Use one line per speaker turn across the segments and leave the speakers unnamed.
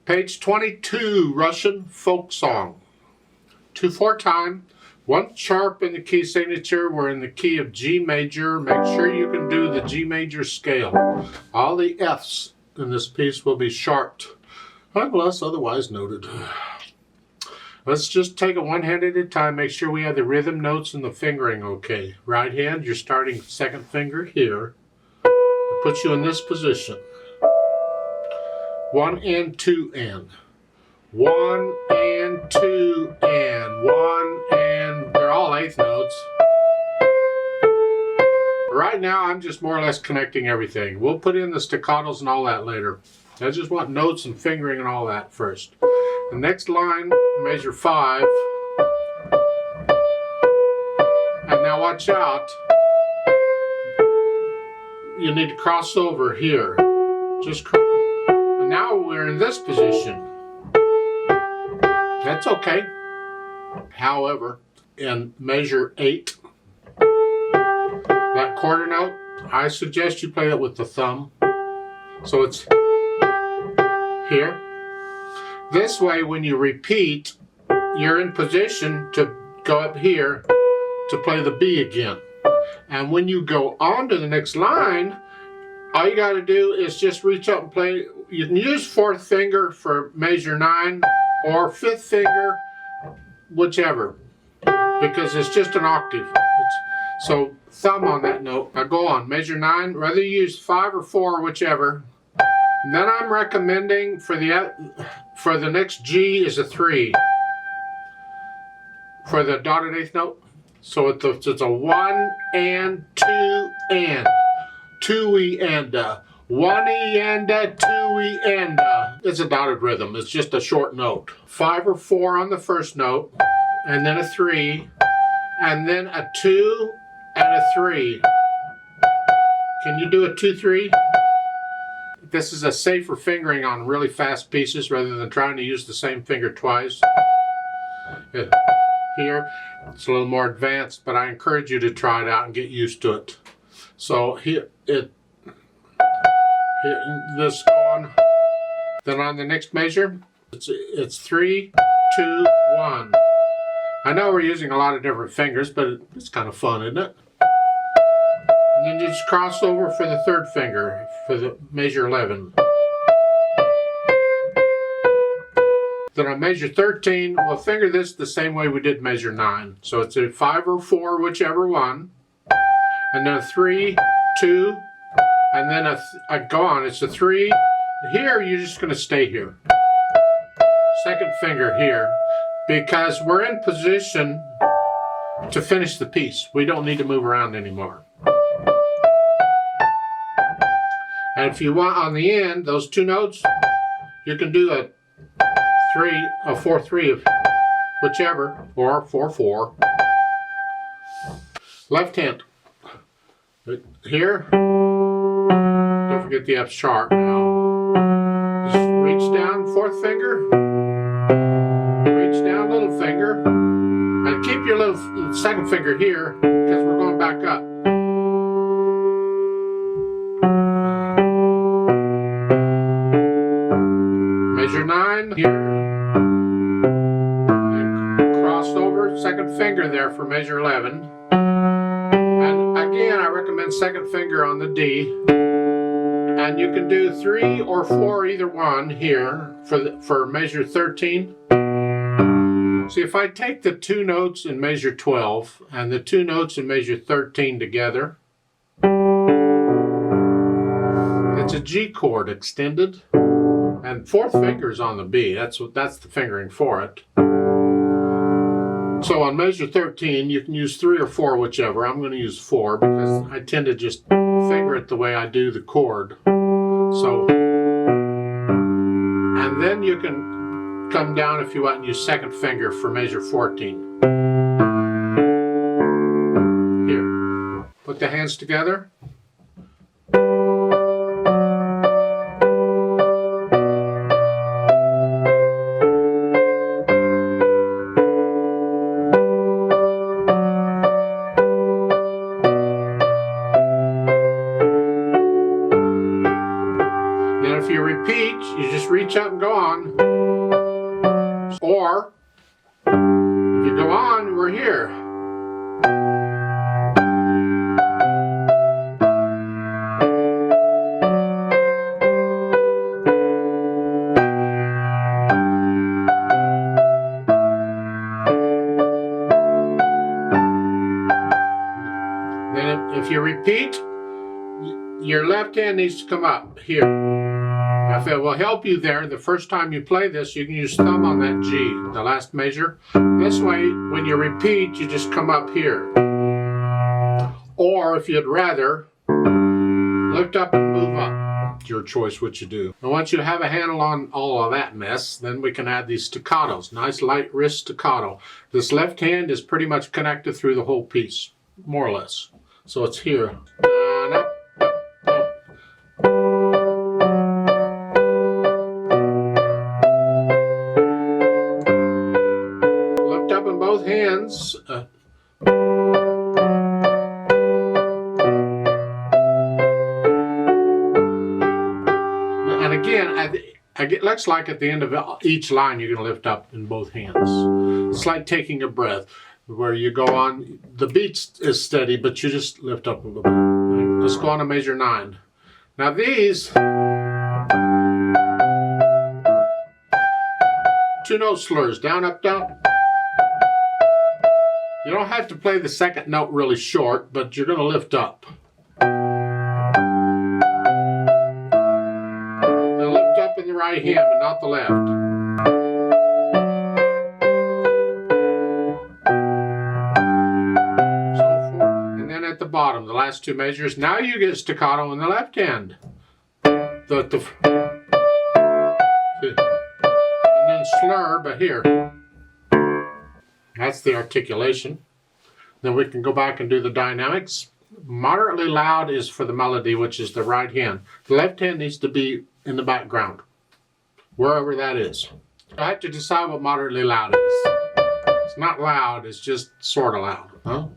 Page 22, Russian folk song. 2/4 time, 1 sharp in the key signature. We're in the key of G major. Make sure you can do the G major scale. All the F's in this piece will be sharped, unless otherwise noted. Let's just take it one hand at a time. Make sure we have the rhythm notes and the fingering okay. Right hand, you're starting second finger here. It puts you in this position. 1 and 2 and. 1 and 2 and. 1 and. They're all eighth notes. Right now, I'm just more or less connecting everything. We'll put in the staccatos and all that later. I just want notes and fingering and all that first. The next line, measure 5. And now watch out. You need to cross over here. Just cross. And now we're in this position. That's okay. However, in measure 8, that quarter note, I suggest you play it with the thumb. So it's here. This way, when you repeat, you're in position to go up here to play the B again. And when you go on to the next line, all you got to do is just reach up and play. You can use 4th finger for measure 9 or 5th finger, whichever, because it's just an octave. So thumb on that note. Now go on, measure 9, whether you use 5 or 4, whichever. And then I'm recommending for the next G is a 3 for the dotted eighth note. So it's a 1 and 2 and 2 E and 1 E and 2 E and. It's a dotted rhythm. It's just a short note. 5 or 4 on the first note, and then a 3, and then a 2 and a 3. Can you do a 2-3? This is a safer fingering on really fast pieces rather than trying to use the same finger twice. Here, it's a little more advanced, but I encourage you to try it out and get used to it. So here, this on. Then on the next measure, it's 3, 2, 1. I know we're using a lot of different fingers, but it's kind of fun, isn't it? And then you just cross over for the 3rd finger for the measure 11. Then on measure 13, we'll finger this the same way we did measure 9. So it's a 5 or 4, whichever one, and then a 3, 2, and then go on. It's a 3. Here, you're just going to stay here. 2nd finger here, because we're in position to finish the piece. We don't need to move around anymore. And if you want on the end, those 2 notes, you can do a 4-3 of whichever, or 4-4. Left hand. Here, don't forget the F sharp now. Just reach down, 4th finger, reach down, little finger, and keep your little 2nd finger here, because we're going back up. Measure 9 here, and cross over 2nd finger there for measure 11. And again, I recommend 2nd finger on the D. And you can do 3 or 4, either one here for measure 13. See, if I take the 2 notes in measure 12 and the 2 notes in measure 13 together, it's a G chord extended. And 4th finger is on the B. That's the fingering for it. So on measure 13, you can use 3 or 4, whichever. I'm going to use 4 because I tend to just finger it the way I do the chord. So, and then you can come down if you want and use 2nd finger for measure 14. Here. Put the hands together. you repeat, you just reach up and go on. Or, if you go on, we're here. Then if you repeat, your left hand needs to come up here. If it will help you there, the first time you play this, you can use thumb on that G, the last measure. This way, when you repeat, you just come up here. Or if you'd rather, lift up and move up. It's your choice what you do. And once you have a handle on all of that mess, then we can add these staccatos. Nice light wrist staccato. This left hand is pretty much connected through the whole piece, more or less. So it's here. Lift up in both hands. And again, it looks like at the end of each line you're going to lift up in both hands. It's like taking a breath, where you go on, the beat is steady, but you just lift up a little bit. Let's go on to measure 9. Now these 2-note slurs, down, up, down. You don't have to play the second note really short, but you're going to lift up. Now lift up in the right hand, but not the left. At the bottom, the last 2 measures. Now you get staccato in the left hand. And then slur, but here. That's the articulation. Then we can go back and do the dynamics. Moderately loud is for the melody, which is the right hand. The left hand needs to be in the background, wherever that is. I have to decide what moderately loud is. It's not loud, it's just sort of loud. Huh?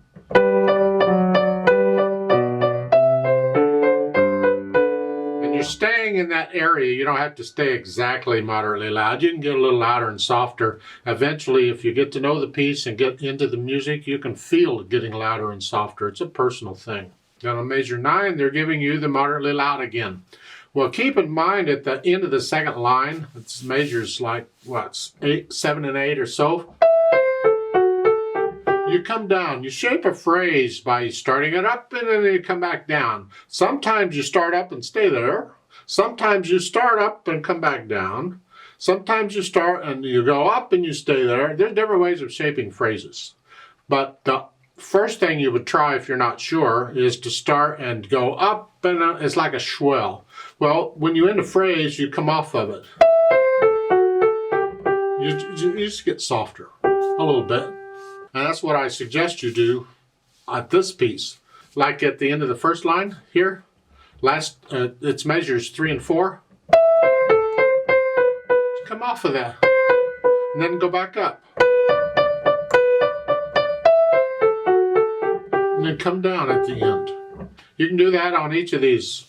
Staying in that area, you don't have to stay exactly moderately loud. You can get a little louder and softer. Eventually, if you get to know the piece and get into the music, you can feel it getting louder and softer. It's a personal thing. Then on measure 9, they're giving you the moderately loud again. Well, keep in mind at the end of the second line, it's measures like, what, 7 and 8 or so. You come down, you shape a phrase by starting it up and then you come back down. Sometimes you start up and stay there. Sometimes you start up and come back down. Sometimes you start and you go up and you stay there. There's different ways of shaping phrases. But the first thing you would try if you're not sure is to start and go up, and it's like a swell. Well, when you end a phrase, you come off of it. You just get softer a little bit. And that's what I suggest you do at this piece. Like at the end of the first line here, it's measures 3 and 4. Just come off of that and then go back up. And then come down at the end. You can do that on each of these.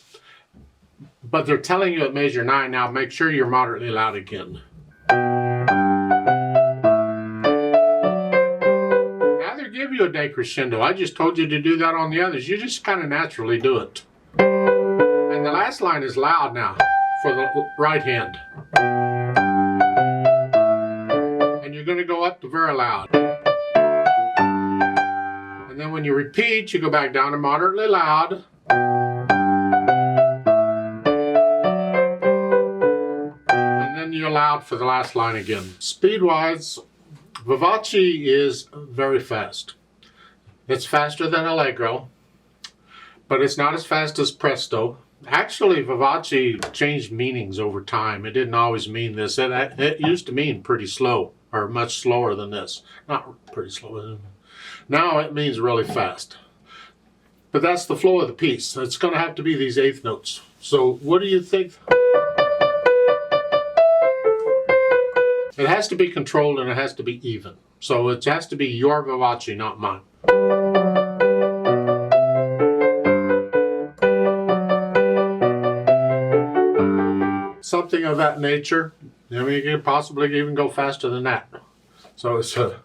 But they're telling you at measure 9 now, make sure you're moderately loud again. Now they give you a decrescendo. I just told you to do that on the others. You just kind of naturally do it. And the last line is loud now for the right hand. And you're going to go up to very loud. And then when you repeat, you go back down to moderately loud. And then you're loud for the last line again. Speed-wise, vivace is very fast. It's faster than allegro, but it's not as fast as presto. Actually, vivace changed meanings over time. It didn't always mean this. It used to mean pretty slow, or much slower than this. Not pretty slow. Now it means really fast. But that's the flow of the piece. It's going to have to be these eighth notes. So what do you think? It has to be controlled and it has to be even. So it has to be your vivace, not mine. something of that nature. I mean, you can possibly even go faster than that. So it's a...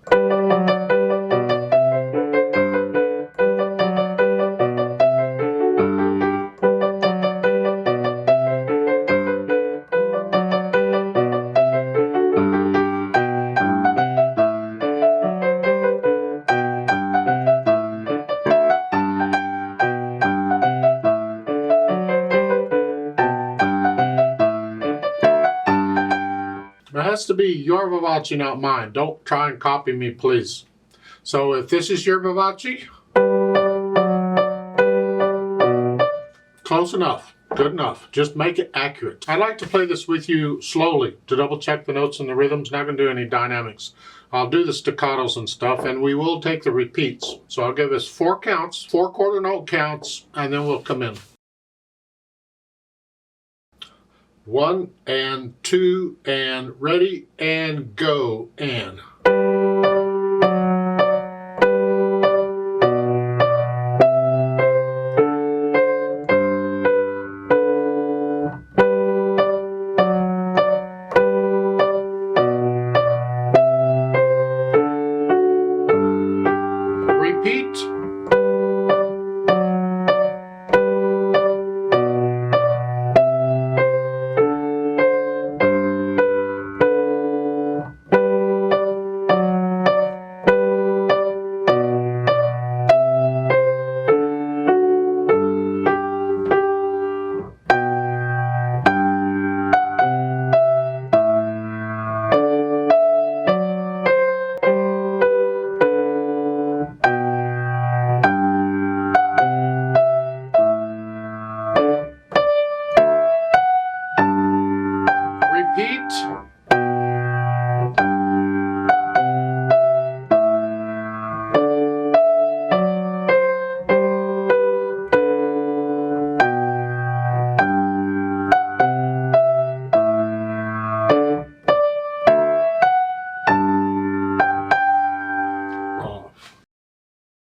It has to be your vivace, not mine. Don't try and copy me, please. So if this is your vivace, close enough, good enough. Just make it accurate. I like to play this with you slowly to double check the notes and the rhythms. Not going to do any dynamics. I'll do the staccatos and stuff, and we will take the repeats. So I'll give us 4 counts, 4 quarter note counts, and then we'll come in. 1 and 2 and ready and go and. Repeat. Repeat.